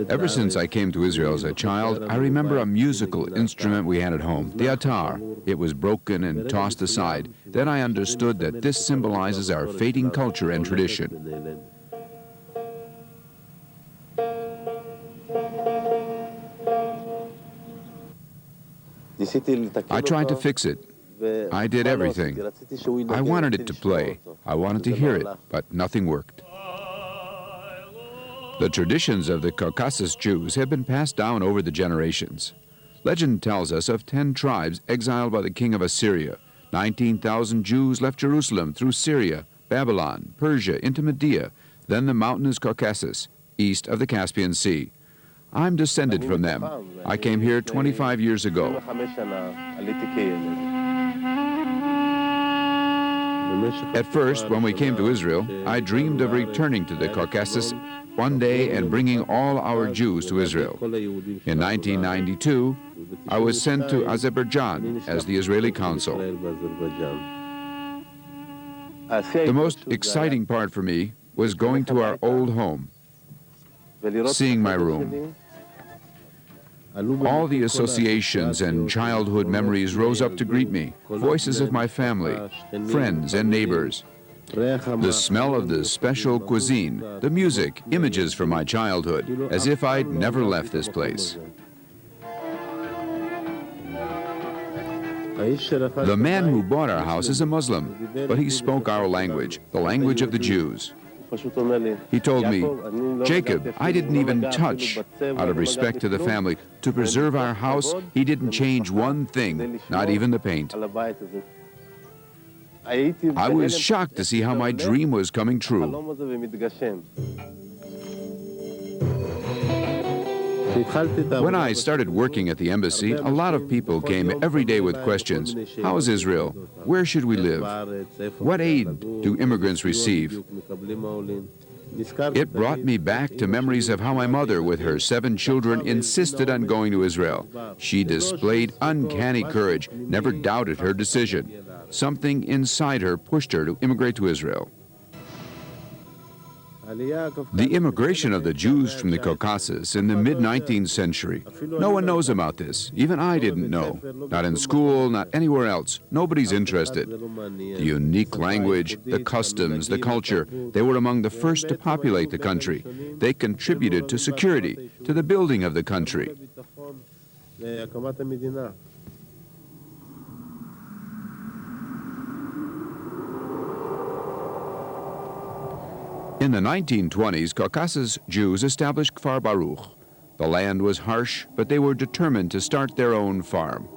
Ever since I came to Israel as a child, I remember a musical instrument we had at home, the atar. It was broken and tossed aside. Then I understood that this symbolizes our fading culture and tradition. I tried to fix it. I did everything. I wanted it to play. I wanted to hear it, but nothing worked. The traditions of the Caucasus Jews have been passed down over the generations. Legend tells us of 10 tribes exiled by the king of Assyria. 19,000 Jews left Jerusalem through Syria, Babylon, Persia, into Media, then the mountainous Caucasus, east of the Caspian Sea. I'm descended from them. I came here 25 years ago. At first, when we came to Israel, I dreamed of returning to the Caucasus one day and bringing all our Jews to Israel. In 1992, I was sent to Azerbaijan as the Israeli consul. The most exciting part for me was going to our old home, seeing my room. All the associations and childhood memories rose up to greet me, voices of my family, friends and neighbors. The smell of the special cuisine, the music, images from my childhood, as if I'd never left this place. The man who bought our house is a Muslim, but he spoke our language, the language of the Jews. He told me, "Jacob, I didn't even touch, out of respect to the family. To preserve our house, he didn't change one thing, not even the paint." I was shocked to see how my dream was coming true. When I started working at the embassy, a lot of people came every day with questions. How is Israel? Where should we live? What aid do immigrants receive? It brought me back to memories of how my mother, with her 7 children, insisted on going to Israel. She displayed uncanny courage, never doubted her decision. Something inside her pushed her to immigrate to Israel. The immigration of the Jews from the Caucasus in the mid-19th century. No one knows about this. Even I didn't know. Not in school, not anywhere else. Nobody's interested. The unique language, the customs, the culture, they were among the first to populate the country. They contributed to security, to the building of the country. In the 1920s, Caucasus Jews established Kfar Baruch. The land was harsh, but they were determined to start their own farm.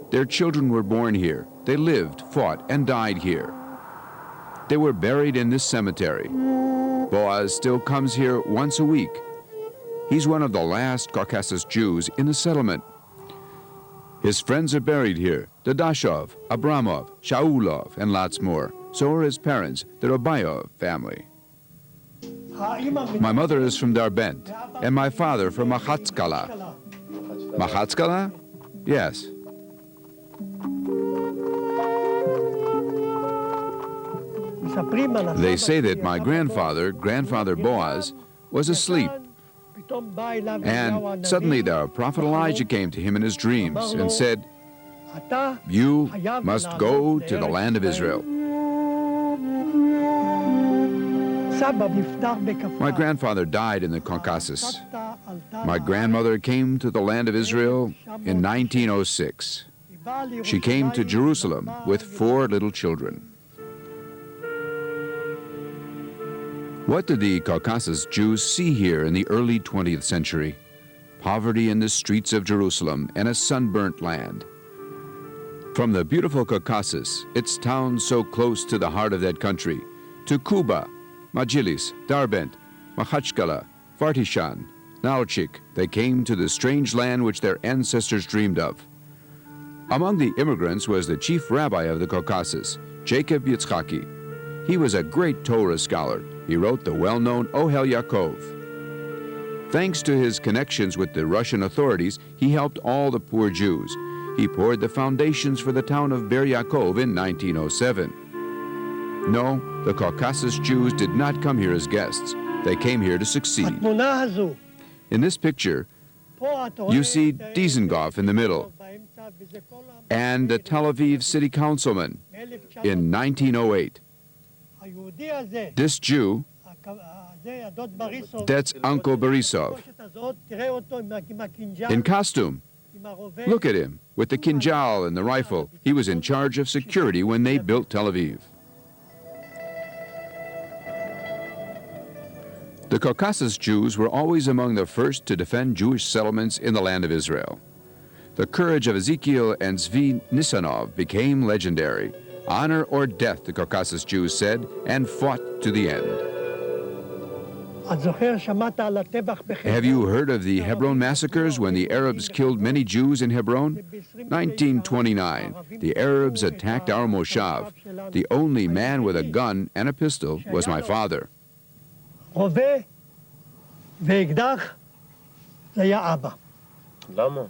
Their children were born here. They lived, fought, and died here. They were buried in this cemetery. Boaz still comes here once a week. He's one of the last Caucasus Jews in the settlement. His friends are buried here, the Dashov, Abramov, Shaulov, and lots more. So are his parents, the Robayov family. My mother is from Darbent, and my father from Makhatskala. Makhatskala? Yes. They say that my grandfather Boaz, was asleep. And suddenly the prophet Elijah came to him in his dreams and said, "You must go to the land of Israel." My grandfather died in the Caucasus. My grandmother came to the land of Israel in 1906. She came to Jerusalem with 4 little children. What did the Caucasus Jews see here in the early 20th century? Poverty in the streets of Jerusalem and a sunburnt land. From the beautiful Caucasus, its towns so close to the heart of that country, to Kuba, Majilis, Darbent, Makhatskala, Vartishan, Nalchik, they came to the strange land which their ancestors dreamed of. Among the immigrants was the chief rabbi of the Caucasus, Jacob Yitzchaki. He was a great Torah scholar. He wrote the well-known Ohel Yakov. Thanks to his connections with the Russian authorities, he helped all the poor Jews. He poured the foundations for the town of Ber Yaakov in 1907. No, the Caucasus Jews did not come here as guests. They came here to succeed. התמונה הזו, In this picture, פה אתה רואה you see את Dizengoff in the middle באמצע, וזה כל and the Tel Aviv city councilman in 1908. היהודי הזה, This Jew, זה הדוד בריסוב, that's Uncle Borisov, התלבושת הזאת, תראה אותו עם הקינג'ל, in costume. עם הרובה. Look at him, with the kinjal and the rifle. He was in charge of security when they built Tel Aviv. The Caucasus Jews were always among the first to defend Jewish settlements in the land of Israel. The courage of Ezekiel and Zvi Nisanov became legendary. Honor or death, the Caucasus Jews said, and fought to the end. את זוכר, שמעת על הטבח בחברון? Have you heard of the Hebron massacres when the Arabs killed many Jews in Hebron? 1929, the Arabs attacked our moshav. The only man with a gun and a pistol was my father. רובה ואקדח, זה היה אבא. למה?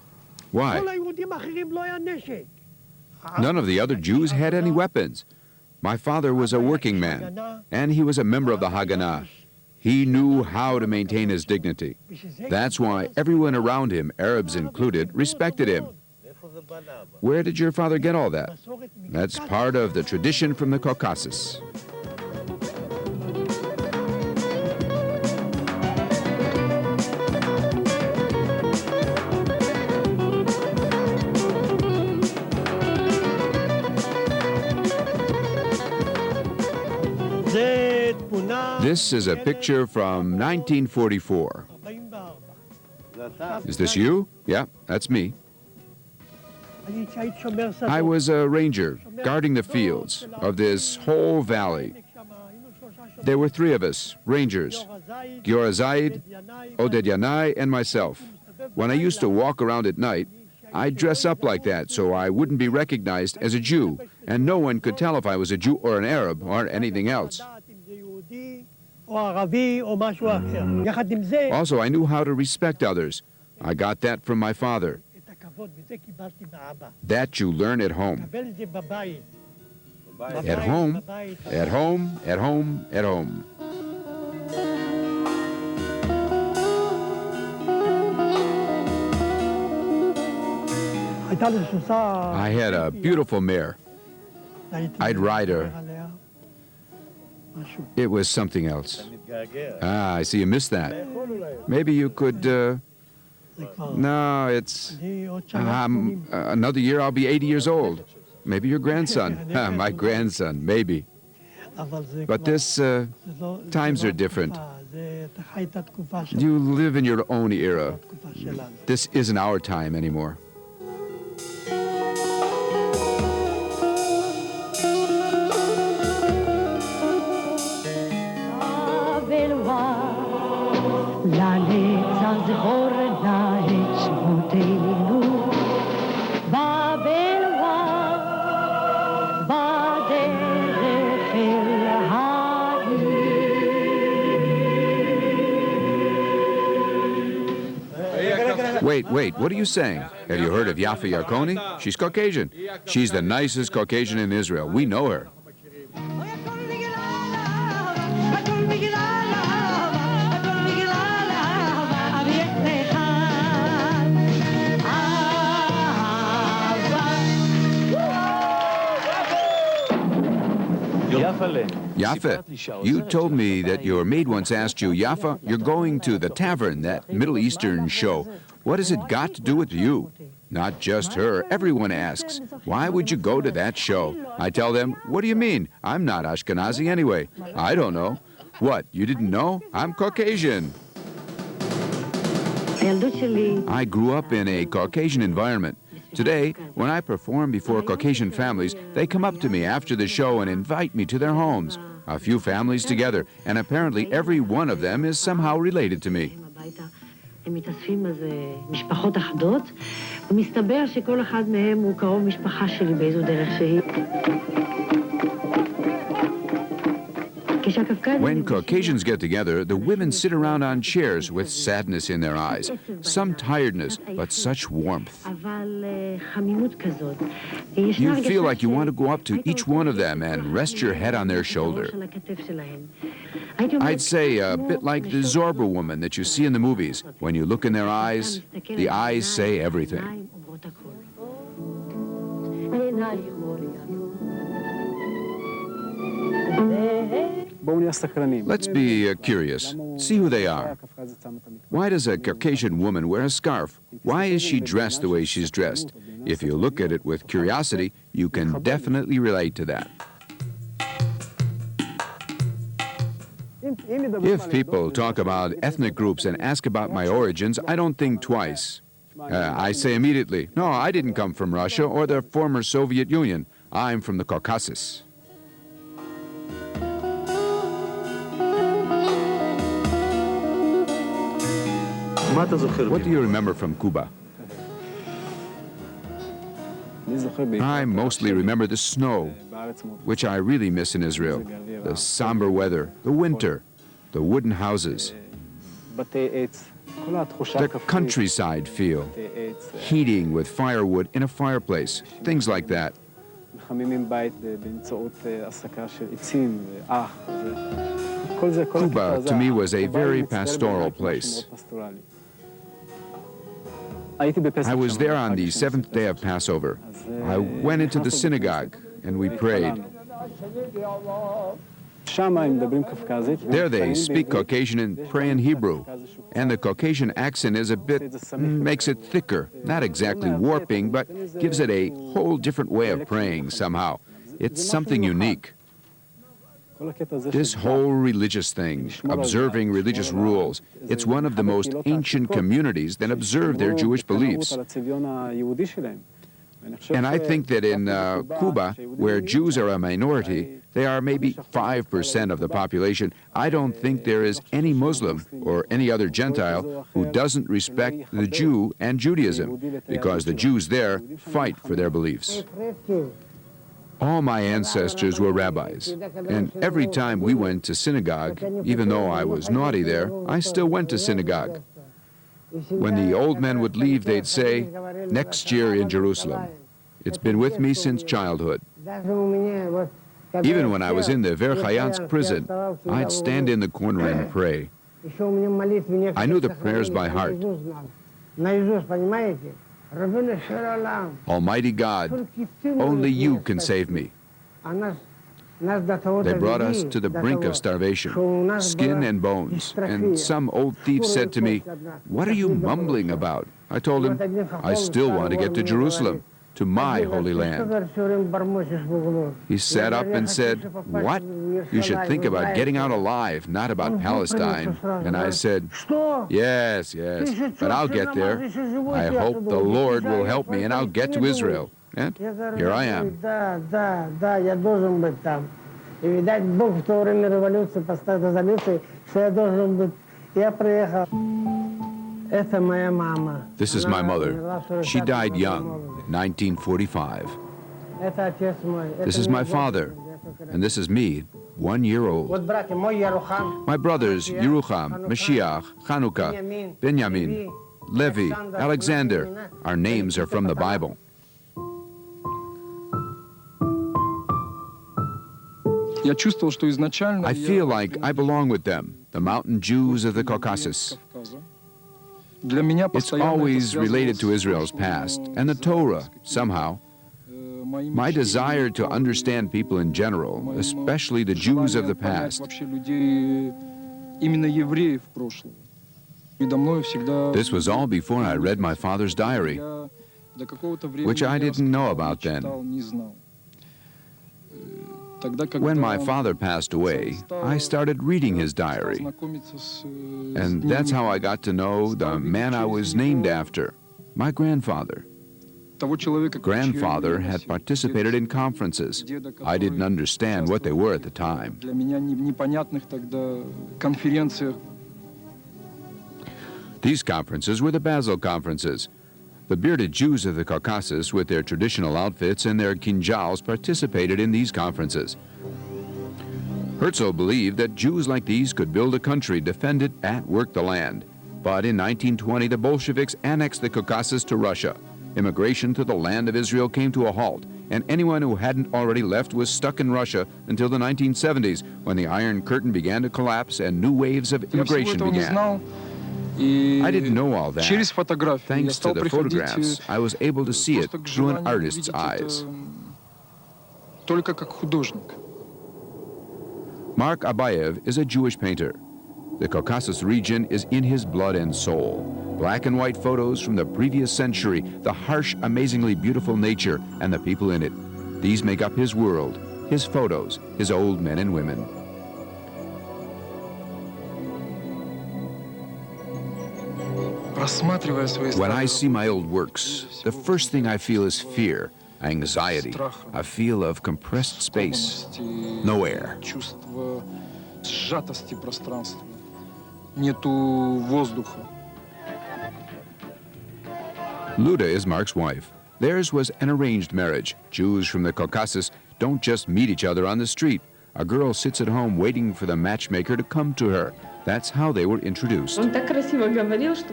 Why? כל היהודים האחרים לא היה נשק. None of the other Jews had any weapons. My father was a working man, and he was a member of the Haganah. He knew how to maintain his dignity. That's why everyone around him, Arabs included, respected him. Where did your father get all that? That's part of the tradition from the Caucasus. זה תמונה... This is a picture from 1944. 44. Is this you? Yeah, that's me. אני הייתי שומר שדות. I was a ranger guarding the fields of this whole valley. There were three of us, rangers, Giora Zaid, Oded Yanai, and myself. When I used to walk around at night, I'd dress up like that so I wouldn't be recognized as a Jew, and no one could tell if I was a Jew or an Arab or anything else. Also, I knew how to respect others. I got that from my father. That you learn at home. At home, at home, at home, at home. I had a beautiful mare. I'd ride her. It was something else. Ah, I see you missed that. Maybe you could, no, it's, another year I'll be 80 years old. Maybe your grandson. My grandson, maybe. But this, times are different. You live in your own era. This isn't our time anymore. Wait, what are you saying? Have you heard of Yafa Yarkoni? She's Caucasian. She's the nicest Caucasian in Israel. We know her. Yafa, you told me that your maid once asked you, Yafa, you're going to the tavern, that Middle Eastern show. What has it got to do with you? Not just her. Everyone asks, why would you go to that show? I tell them, what do you mean? I'm not Ashkenazi anyway. I don't know. What, you didn't know? I'm Caucasian. I grew up in a Caucasian environment. Today, when I perform before Caucasian families, they come up to me after the show and invite me to their homes. A few families together, and apparently every one of them is somehow related to me. הם מתאספים אז משפחות אחדות, ומסתבר שכל אחד מהם הוא קרוב משפחה שלי באיזו דרך שהיא. When Caucasians get together, the women sit around on chairs with sadness in their eyes, some tiredness, but such warmth. You feel like you want to go up to each one of them and rest your head on their shoulder. I'd say a bit like the Zorba woman that you see in the movies. When you look in their eyes, the eyes say everything. Let's be curious. See who they are. Why does a Caucasian woman wear a scarf? Why is she dressed the way she's dressed? If you look at it with curiosity, you can definitely relate to that. If people talk about ethnic groups and ask about my origins, I don't think twice. I say immediately, no, I didn't come from Russia or the former Soviet Union. I'm from the Caucasus. What do you remember from Cuba? I mostly remember the snow, which I really miss in Israel, the somber weather, the winter, the wooden houses, the countryside feel, heating with firewood in a fireplace, things like that. Cuba, to me, was a very pastoral place. I was there on the 7th day of Passover. I went into the synagogue and we prayed. There they speak Caucasian and pray in Hebrew, and the Caucasian accent is a bit, makes it thicker, not exactly warping, but gives it a whole different way of praying somehow. It's something unique. This whole religious thing, observing religious rules, it's one of the most ancient communities that observe their Jewish beliefs. And I think that in Cuba, where Jews are a minority, they are maybe 5% of the population. I don't think there is any Muslim or any other Gentile who doesn't respect the Jew and Judaism, because the Jews there fight for their beliefs. All my ancestors were rabbis, and every time we went to synagogue, even though I was naughty there, I still went to synagogue. When the old men would leave, they'd say, "Next year in Jerusalem." It's been with me since childhood. Even when I was in the Verkhayansk prison, I'd stand in the corner and pray. I knew the prayers by heart. Almighty God, only you can save me. They brought us to the brink of starvation, skin and bones, and some old thief said to me, "What are you mumbling about?" I told him, "I still want to get to Jerusalem, to my Holy Land." He sat up and said, "What? You should think about getting out alive, not about Palestine." And I said, yes, but I'll get there. I hope the Lord will help me and I'll get to Israel. And here I am. This is my mother. She died young, in 1945. This is my father, and this is me, 1 year old. My brothers, Yerucham, Mashiach, Chanukah, Benjamin, Levi, Alexander, our names are from the Bible. I feel like I belong with them, the mountain Jews of the Caucasus. It's always related to Israel's past and the Torah, somehow. My desire to understand people in general, especially the Jews of the past. This was all before I read my father's diary, which I didn't know about then. When my father passed away, I started reading his diary, and that's how I got to know the man I was named after, my grandfather. Grandfather had participated in conferences. I didn't understand what they were at the time. These conferences were the Basel conferences. The bearded Jews of the Caucasus, with their traditional outfits and their kinjals, participated in these conferences. Herzl believed that Jews like these could build a country, defend it, and work the land. But in 1920, the Bolsheviks annexed the Caucasus to Russia. Immigration to the land of Israel came to a halt, and anyone who hadn't already left was stuck in Russia until the 1970s, when the Iron Curtain began to collapse and new waves of immigration began. I didn't know all that. Thanks to the photographs, I was able to see it through an artist's eyes. Mark Abayev is a Jewish painter. The Caucasus region is in his blood and soul. Black and white photos from the previous century, the harsh, amazingly beautiful nature, and the people in it. These make up his world, his photos, his old men and women. When I see my old works, the first thing I feel is fear, anxiety, a feel of compressed space, no air. Luda is Mark's wife. Theirs was an arranged marriage. Jews from the Caucasus don't just meet each other on the street. A girl sits at home waiting for the matchmaker to come to her. That's how they were introduced.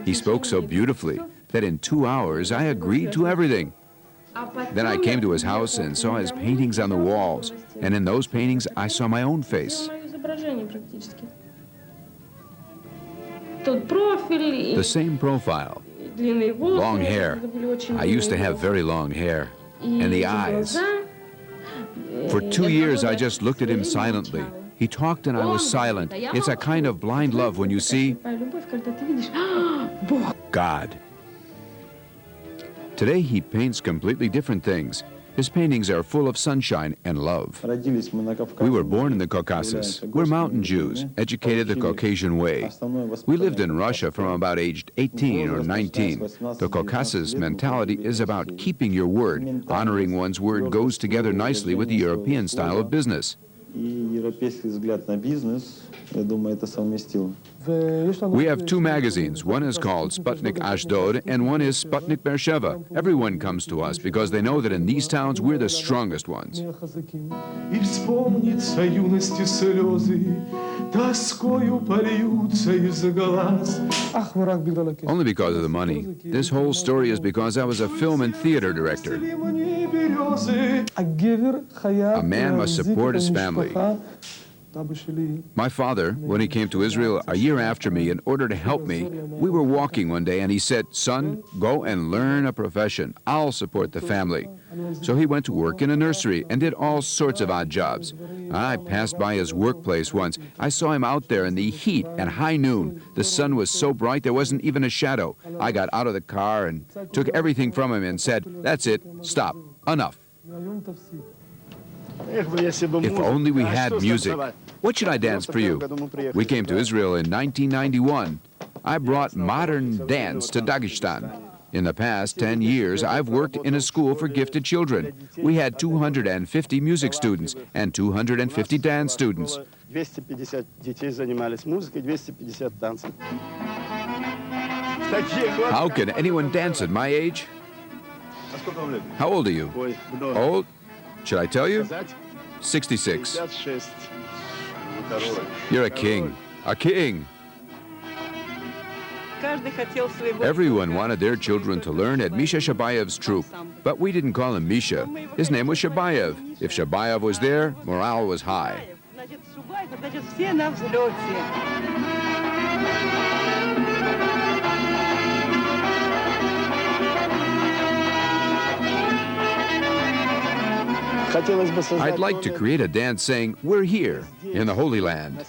He spoke so beautifully that in 2 hours I agreed to everything. Then I came to his house and saw his paintings on the walls. And in those paintings I saw my own face. The same profile. Long hair. I used to have very long hair. And the eyes. For 2 years, I just looked at him silently. He talked and I was silent. It's a kind of blind love when you see God. Today, he paints completely different things. His paintings are full of sunshine and love. We were born in the Caucasus. We're mountain Jews, educated the Caucasian way. We lived in Russia from about aged 18 or 19. The Caucasus mentality is about keeping your word. Honoring one's word goes together nicely with the European style of business. We have 2 magazines. One is called Sputnik Ashdod and one is Sputnik Beersheva. Everyone comes to us because they know that in these towns we're the strongest ones. Only because of the money. This whole story is because I was a film and theater director. A man must support his family. My father, when he came to Israel a year after me in order to help me, we were walking one day and he said, "Son, go and learn a profession. I'll support the family." So he went to work in a nursery and did all sorts of odd jobs. I passed by his workplace once. I saw him out there in the heat at high noon. The sun was so bright there wasn't even a shadow. I got out of the car and took everything from him and said, "That's it, stop, enough." If only we had music. What should I dance for you? We came to Israel in 1991. I brought modern dance to Dagestan. In the past 10 years, I've worked in a school for gifted children. We had 250 music students and 250 dance students. How can anyone dance at my age? How old are you? Old? Should I tell you? 66. You're a king. A king. Everyone wanted their children to learn at Misha Shabayev's troupe, but we didn't call him Misha. His name was Shabayev. If Shabayev was there, morale was high. I'd like to create a dance saying, "We're here, in the Holy Land."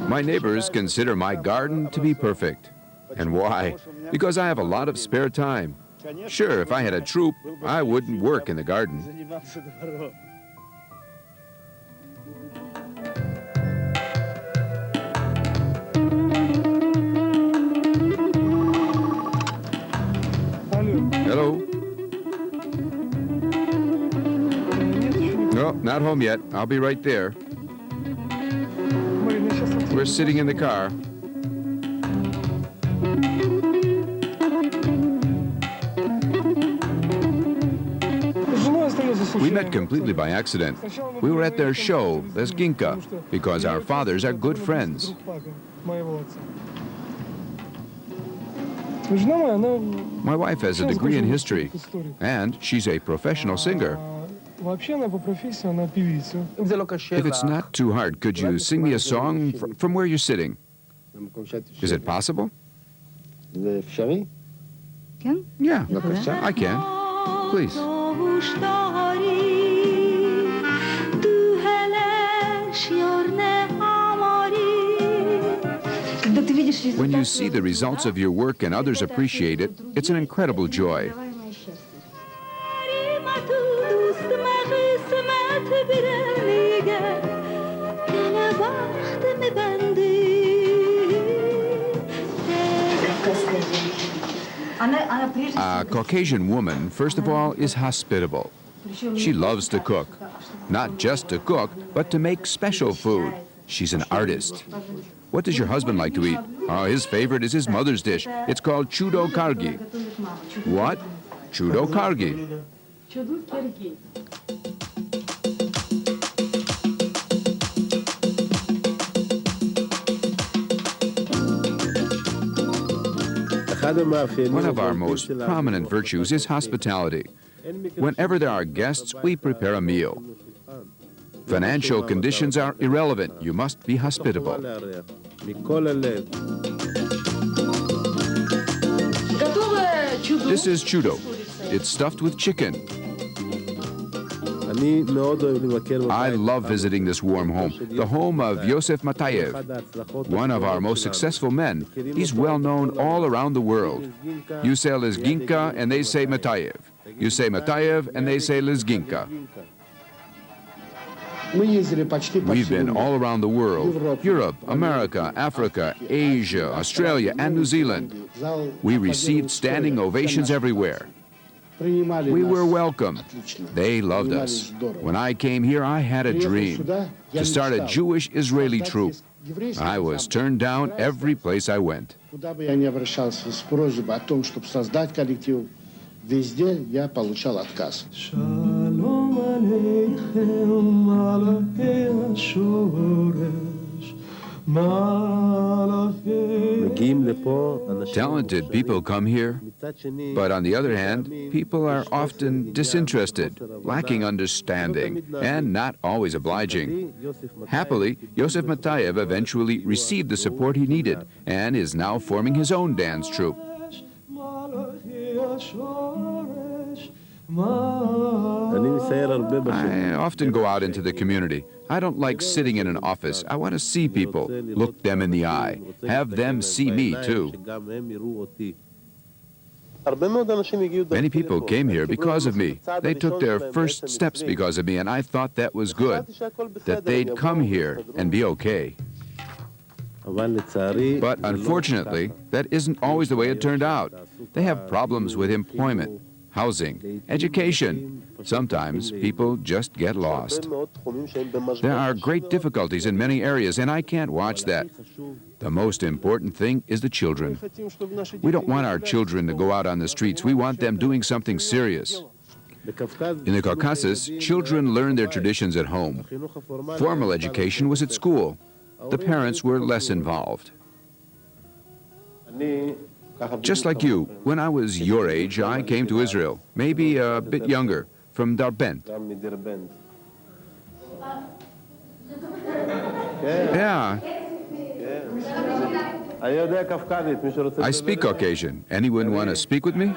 My neighbors consider my garden to be perfect. And why? Because I have a lot of spare time. Sure, if I had a troupe, I wouldn't work in the garden. Hello? Not home yet. I'll be right there. We're sitting in the car. We met completely by accident. We were at their show, Lezginka, because our fathers are good friends. My wife has a degree in history, and she's a professional singer. If it's not too hard, could you sing me a song from where you're sitting? Is it possible? Yeah, I can. Please. When you see the results of your work and others appreciate it, it's an incredible joy. A Caucasian woman, first of all, is hospitable. She loves to cook. Not just to cook, but to make special food. She's an artist. What does your husband like to eat? Oh, his favorite is his mother's dish. It's called chudo kargi. What? Chudo kargi. One of our most prominent virtues is hospitality. Whenever there are guests, we prepare a meal. Financial conditions are irrelevant. You must be hospitable. This is chudo. It's stuffed with chicken. I love visiting this warm home, the home of Yosef Matayev, one of our most successful men. He's well known all around the world. You say Lezginka and they say Matayev. You say Matayev and they say Lezginka. We've been all around the world, Europe, America, Africa, Asia, Australia, and New Zealand. We received standing ovations everywhere. We were welcome. They loved us. When I came here, I had a dream, to start a Jewish-Israeli troupe. I was turned down every place I went. Везде я получал отказ. Talented people come here, but on the other hand, people are often disinterested, lacking understanding, and not always obliging. Happily, Yosef Matayev eventually received the support he needed and is now forming his own dance troupe. I often go out into the community. I don't like sitting in an office. I want to see people, look them in the eye, have them see me too. Many people came here because of me. They took their first steps because of me, and I thought that was good, that they'd come here and be okay. But unfortunately, that isn't always the way it turned out. They have problems with employment, housing, education. Sometimes people just get lost. There are great difficulties in many areas, and I can't watch that. The most important thing is the children. We don't want our children to go out on the streets. We want them doing something serious. In the Caucasus, children learn their traditions at home. Formal education was at school. The parents were less involved. Just like you, when I was your age, I came to Israel, maybe a bit younger, from Darbent. Yeah. I speak Caucasian. Anyone want to speak with me?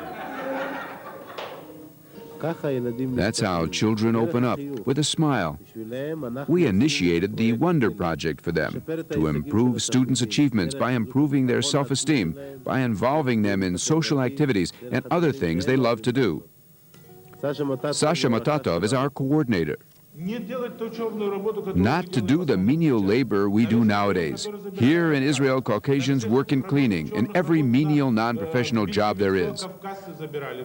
That's how children open up, with a smile. We initiated the Wonder Project for them, to improve students' achievements by improving their self-esteem, by involving them in social activities and other things they love to do. Sasha Matatov is our coordinator. Not to do the menial labor we do nowadays. Here in Israel, Caucasians work in cleaning, in every menial non-professional job there is.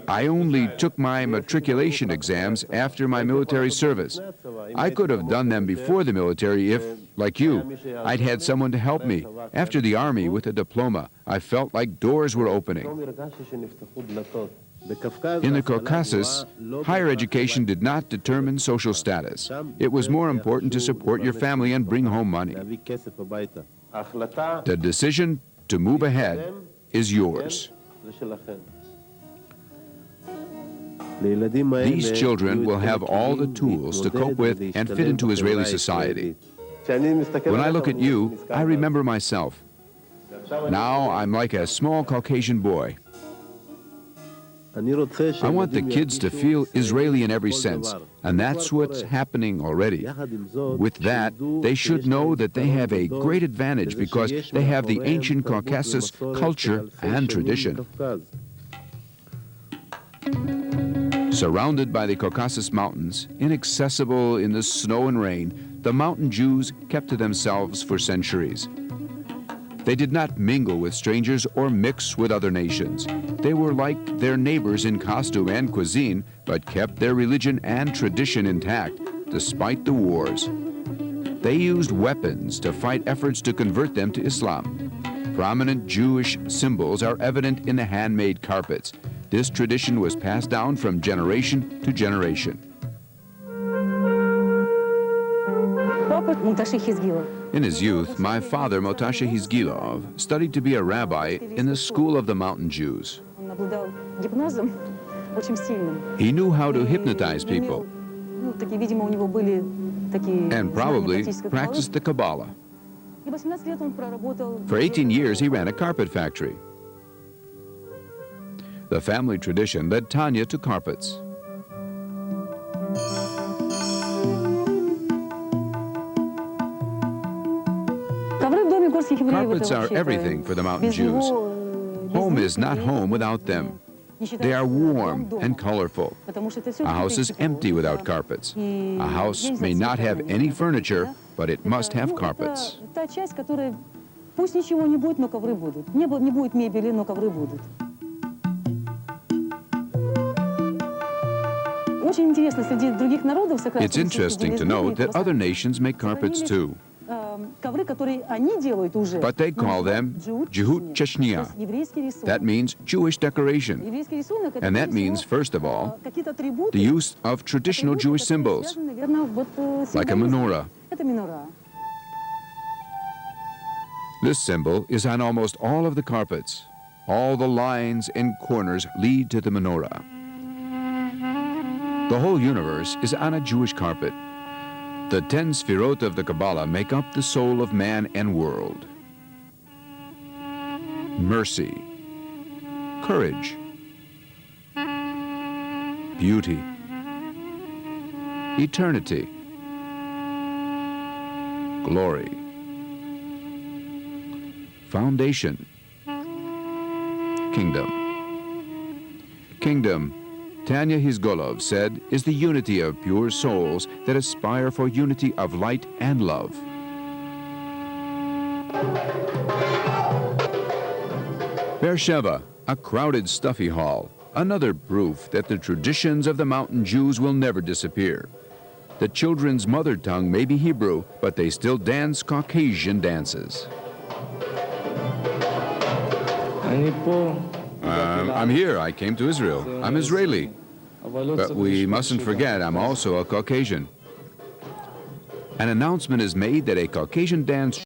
I only took my matriculation exams after my military service. I could have done them before the military if, like you, I'd had someone to help me. After the army with a diploma, I felt like doors were opening. In the Caucasus, higher education did not determine social status. It was more important to support your family and bring home money. The decision to move ahead is yours. These children will have all the tools to cope with and fit into Israeli society. When I look at you, I remember myself. Now I'm like a small Caucasian boy. I want the kids to feel Israeli in every sense, and that's what's happening already. With that, they should know that they have a great advantage because they have the ancient Caucasus culture and tradition. Surrounded by the Caucasus Mountains, inaccessible in the snow and rain, the mountain Jews kept to themselves for centuries. They did not mingle with strangers or mix with other nations. They were like their neighbors in costume and cuisine, but kept their religion and tradition intact, despite the wars. They used weapons to fight efforts to convert them to Islam. Prominent Jewish symbols are evident in the handmade carpets. This tradition was passed down from generation to generation. In his youth, my father, Motashe Hizgilov, studied to be a rabbi in the school of the mountain Jews. He knew how to hypnotize people and probably practiced the Kabbalah. For 18 years, he ran a carpet factory. The family tradition led Tanya to carpets. Carpets are everything for the mountain Jews. Home is not home without them. They are warm and colorful. A house is empty without carpets. A house may not have any furniture, but it must have carpets. It's interesting to note that other nations make carpets too. But they call them Jehut Chechnya. That means Jewish decoration. And that means, first of all, the use of traditional Jewish symbols, like a menorah. This symbol is on almost all of the carpets. All the lines and corners lead to the menorah. The whole universe is on a Jewish carpet. The 10 sfirot of the Kabbalah make up the soul of man and world. Mercy, courage, beauty, eternity, glory, foundation, kingdom. Kingdom, Tanya Hizgolov said, is the unity of pure souls that aspire for unity of light and love. Beersheba, a crowded, stuffy hall, another proof that the traditions of the mountain Jews will never disappear. The children's mother tongue may be Hebrew, but they still dance Caucasian dances. I'm here. I came to Israel. I'm Israeli. But we mustn't forget I'm also a Caucasian. An announcement is made that a Caucasian dance